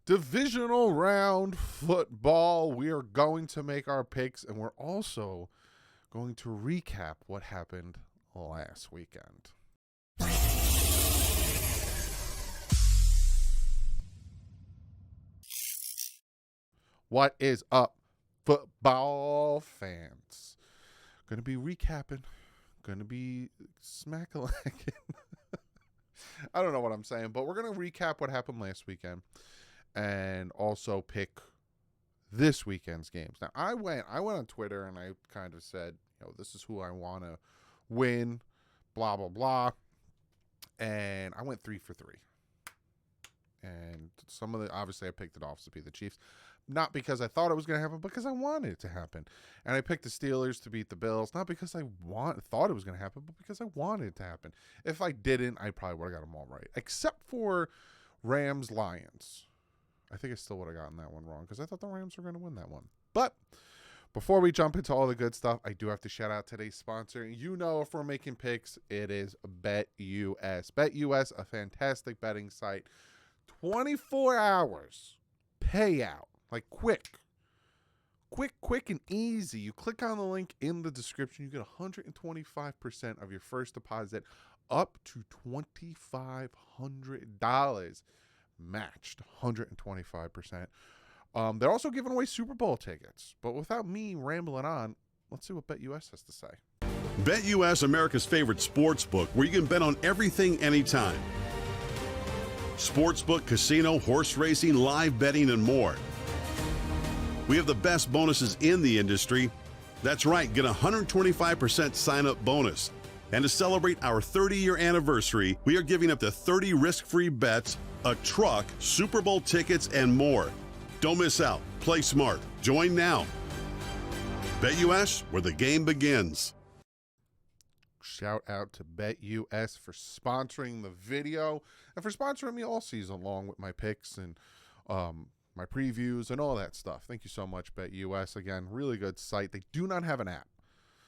Divisional round football. We are going to make our picks, and we're also going to recap what happened last weekend. What is up, football fans? Going to be recapping. Going to be smack-a-lacking. I don't know what I'm saying, but we're going to recap what happened last weekend and also pick this weekend's games. Now, I went on Twitter and I kind of said, this is who I want to win, blah, blah, blah. And I went 3 for 3. And obviously I picked the Dolphins to beat the Chiefs. Not because I thought it was going to happen, but because I wanted it to happen. And I picked the Steelers to beat the Bills, not because I thought it was going to happen, but because I wanted it to happen. If I didn't, I probably would have got them all right. Except for Rams-Lions. I think I still would have gotten that one wrong because I thought the Rams were going to win that one. But before we jump into all the good stuff, I do have to shout out today's sponsor. If we're making picks, it is BetUS. BetUS, a fantastic betting site. 24 hours payout. Like quick and easy. You click on the link in the description. You get 125% of your first deposit up to $2,500 matched. 125%. They're also giving away Super Bowl tickets. But without me rambling on, let's see what BetUS has to say. BetUS, America's favorite sports book, where you can bet on everything anytime. Sportsbook, casino, horse racing, live betting, and more. We have the best bonuses in the industry. That's right, get a 125% sign-up bonus. And to celebrate our 30-year anniversary, we are giving up to 30 risk-free bets, a truck, Super Bowl tickets, and more. Don't miss out. Play smart. Join now. BetUS, where the game begins. Shout out to BetUS for sponsoring the video and for sponsoring me all season long with my picks and my previews and all that stuff. Thank you so much, BetUS. Again, really good site. They do not have an app.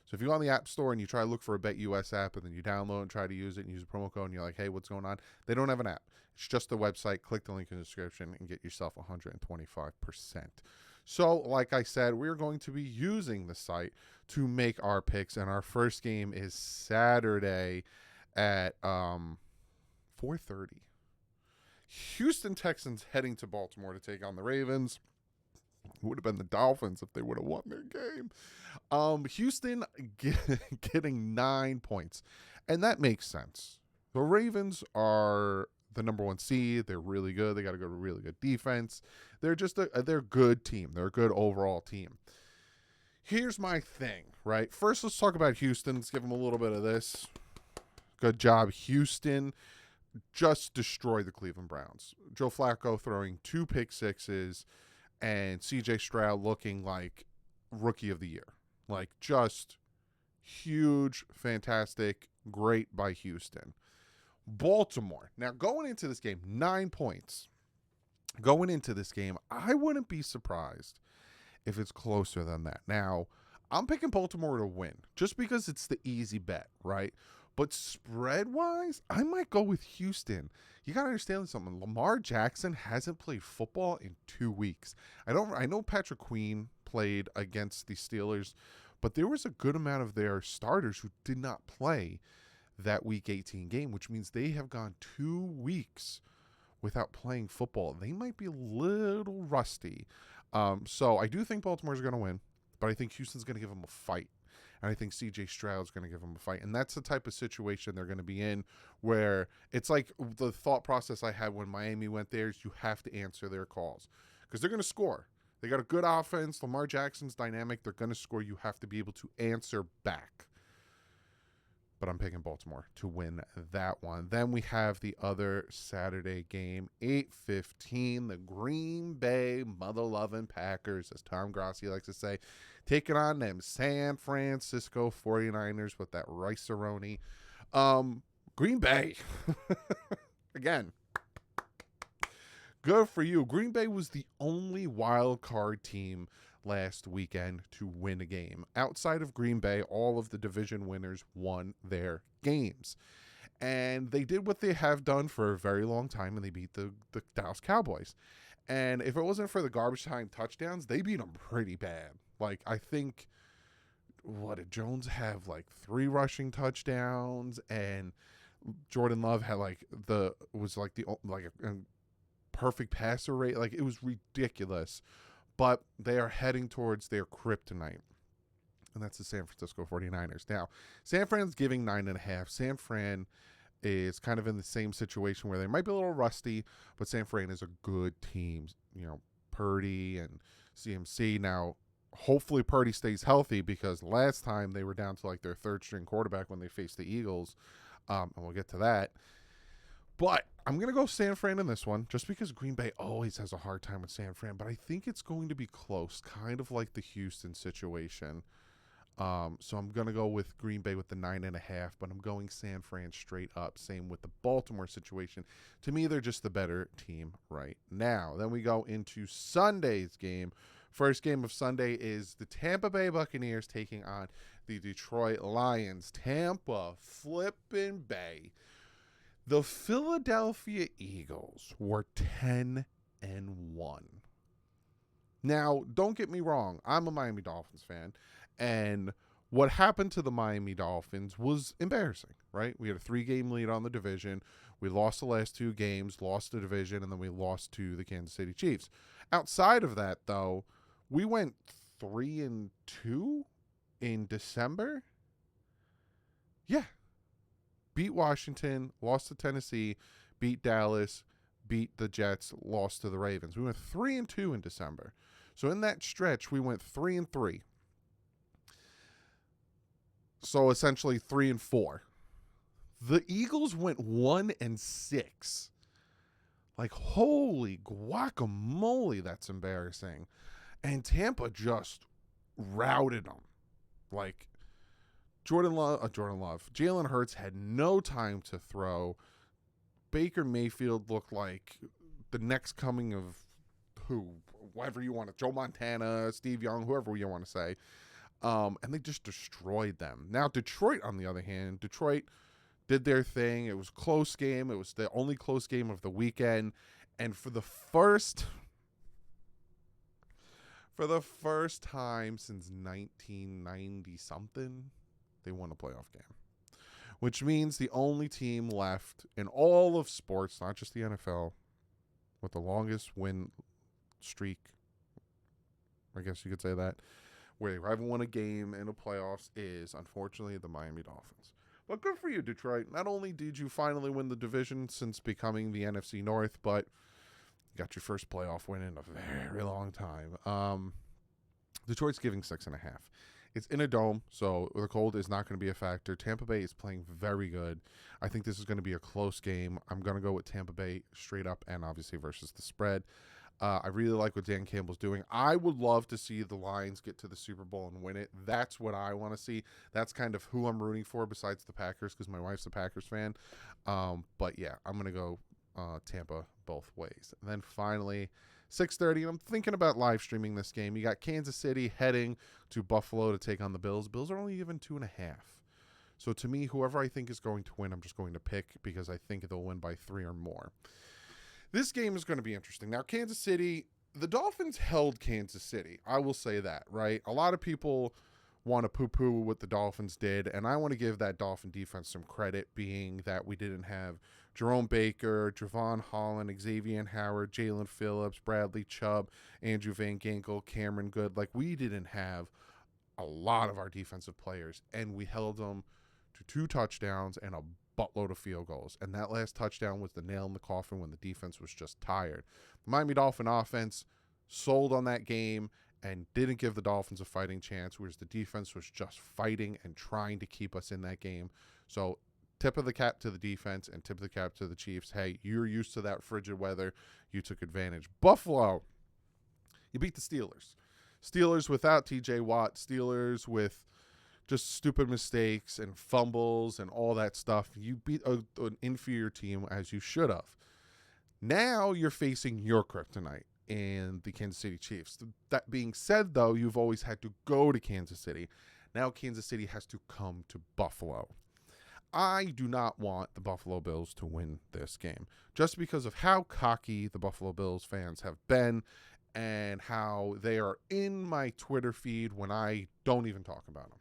So if you go on the App Store and you try to look for a BetUS app and then you download and try to use it and use a promo code and you're like, hey, what's going on? They don't have an app. It's just the website. Click the link in the description and get yourself 125%. So like I said, we're going to be using the site to make our picks. And our first game is Saturday at 4:30. Houston Texans heading to Baltimore to take on the Ravens. It would have been the Dolphins if they would have won their game. Houston getting 9 points. And that makes sense. The Ravens are the number 1 seed. They're really good. They got a really good defense. They're just they're a good team. They're a good overall team. Here's my thing, right? First, let's talk about Houston. Let's give them a little bit of this. Good job, Houston. Just destroyed the Cleveland Browns. Joe Flacco throwing 2 pick sixes and C.J. Stroud looking like rookie of the year. Like just huge, fantastic, great by Houston. Baltimore. Now going into this game, 9 points. Going into this game, I wouldn't be surprised if it's closer than that. Now, I'm picking Baltimore to win just because it's the easy bet, right? But spread-wise, I might go with Houston. You got to understand something. Lamar Jackson hasn't played football in 2 weeks. I know Patrick Queen played against the Steelers, but there was a good amount of their starters who did not play that Week 18 game, which means they have gone 2 weeks without playing football. They might be a little rusty. So I do think Baltimore's going to win, but I think Houston's going to give them a fight. And I think C.J. Stroud's going to give them a fight. And that's the type of situation they're going to be in where it's like the thought process I had when Miami went there is you have to answer their calls because they're going to score. They got a good offense. Lamar Jackson's dynamic. They're going to score. You have to be able to answer back. But I'm picking Baltimore to win that one. Then we have the other Saturday game, 8:15, the Green Bay mother-loving Packers, as Tom Grassi likes to say, taking on them San Francisco 49ers with that rice-a-roni. Green Bay, again, good for you. Green Bay was the only wild card team last weekend to win a game. Outside of Green Bay, all of the division winners won their games. And they did what they have done for a very long time, and they beat the Dallas Cowboys. And if it wasn't for the garbage time touchdowns, they beat them pretty bad. Like, I think, what did Jones have, like 3 rushing touchdowns, and Jordan Love had a perfect passer rate. Like, it was ridiculous. But they are heading towards their kryptonite, and that's the San Francisco 49ers. Now, San Fran's giving 9.5. San Fran is kind of in the same situation where they might be a little rusty, but San Fran is a good team. You know, Purdy and CMC. Now, hopefully Purdy stays healthy, because last time they were down to like their 3rd-string quarterback when they faced the Eagles, and we'll get to that. But I'm going to go San Fran in this one, just because Green Bay always has a hard time with San Fran, but I think it's going to be close, kind of like the Houston situation. So I'm going to go with Green Bay with the 9.5, but I'm going San Fran straight up. Same with the Baltimore situation. To me, they're just the better team right now. Then we go into Sunday's game. First game of Sunday is the Tampa Bay Buccaneers taking on the Detroit Lions. Tampa flippin' Bay. The Philadelphia Eagles were 10-1. Now, don't get me wrong. I'm a Miami Dolphins fan. And what happened to the Miami Dolphins was embarrassing, right? We had a 3-game lead on the division. We lost the last 2 games, lost the division, and then we lost to the Kansas City Chiefs. Outside of that, though, we went 3-2 in December. Yeah. Beat Washington, lost to Tennessee, beat Dallas, beat the Jets, lost to the Ravens. We went 3-2 in December. So in that stretch, we went 3-3. So essentially 3-4. The Eagles went 1-6. Like, holy guacamole, that's embarrassing. And Tampa just routed them. Like, Jalen Hurts had no time to throw. Baker Mayfield looked like the next coming of whoever you want to, Joe Montana, Steve Young, whoever you want to say. And they just destroyed them. Now, Detroit, on the other hand, Detroit did their thing. It was a close game. It was the only close game of the weekend. And for the first time since 1990-something, they won a playoff game. Which means the only team left in all of sports, not just the NFL, with the longest win streak, I guess you could say that, where they haven't won a game in the playoffs, is unfortunately the Miami Dolphins. But good for you, Detroit. Not only did you finally win the division since becoming the NFC North, but you got your first playoff win in a very long time. Detroit's giving 6.5. It's in a dome, so the cold is not going to be a factor. Tampa Bay is playing very good. I think this is going to be a close game. I'm going to go with Tampa Bay straight up, and obviously versus the spread. I really like what Dan Campbell's doing. I would love to see the Lions get to the Super Bowl and win it. That's what I want to see. That's kind of who I'm rooting for besides the Packers, because my wife's a Packers fan. But yeah, I'm going to go Tampa both ways. And then finally, 6:30, and I'm thinking about live streaming this game. You got Kansas City heading to Buffalo to take on the Bills. Bills are only given 2.5. So to me, whoever I think is going to win, I'm just going to pick, because I think they'll win by 3 or more. This game is going to be interesting. Now, Kansas City, the Dolphins held Kansas City. I will say that, right? A lot of people want to poo-poo what the Dolphins did, and I want to give that Dolphin defense some credit, being that we didn't have Jerome Baker, Javon Holland, Xavier Howard, Jalen Phillips, Bradley Chubb, Andrew Van Ginkel, Cameron Good. Like, we didn't have a lot of our defensive players, and we held them to 2 touchdowns and a buttload of field goals. And that last touchdown was the nail in the coffin when the defense was just tired. The Miami Dolphin offense sold on that game and didn't give the Dolphins a fighting chance, whereas the defense was just fighting and trying to keep us in that game. So tip of the cap to the defense and tip of the cap to the Chiefs. Hey, you're used to that frigid weather. You took advantage. Buffalo, you beat the Steelers. Steelers without TJ Watt. Steelers with just stupid mistakes and fumbles and all that stuff. You beat an inferior team, as you should have. Now you're facing your kryptonite in the Kansas City Chiefs. That being said, though, you've always had to go to Kansas City. Now Kansas City has to come to Buffalo. I do not want the Buffalo Bills to win this game just because of how cocky the Buffalo Bills fans have been and how they are in my Twitter feed when I don't even talk about them.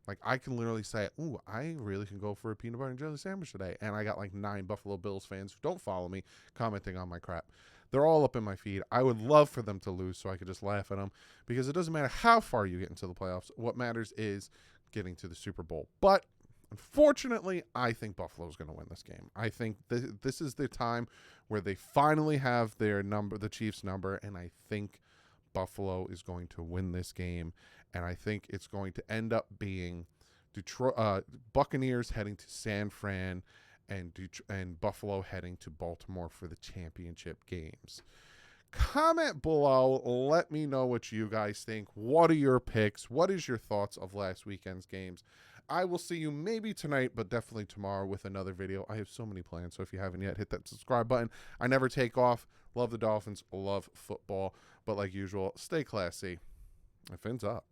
Like, I can literally say, ooh, I really can go for a peanut butter and jelly sandwich today. And I got like 9 Buffalo Bills fans who don't follow me commenting on my crap. They're all up in my feed. I would love for them to lose so I could just laugh at them, because it doesn't matter how far you get into the playoffs. What matters is getting to the Super Bowl. But unfortunately, I think Buffalo's going to win this game. I think this is the time where they finally have their number, the Chiefs' number, and I think Buffalo is going to win this game. And I think it's going to end up being Buccaneers heading to San Fran and Buffalo heading to Baltimore for the championship games. Comment below. Let me know what you guys think. What are your picks? What is your thoughts of last weekend's games? I will see you maybe tonight, but definitely tomorrow with another video. I have so many plans, so if you haven't yet, hit that subscribe button. I never take off. Love the Dolphins. Love football. But like usual, stay classy. And fins up.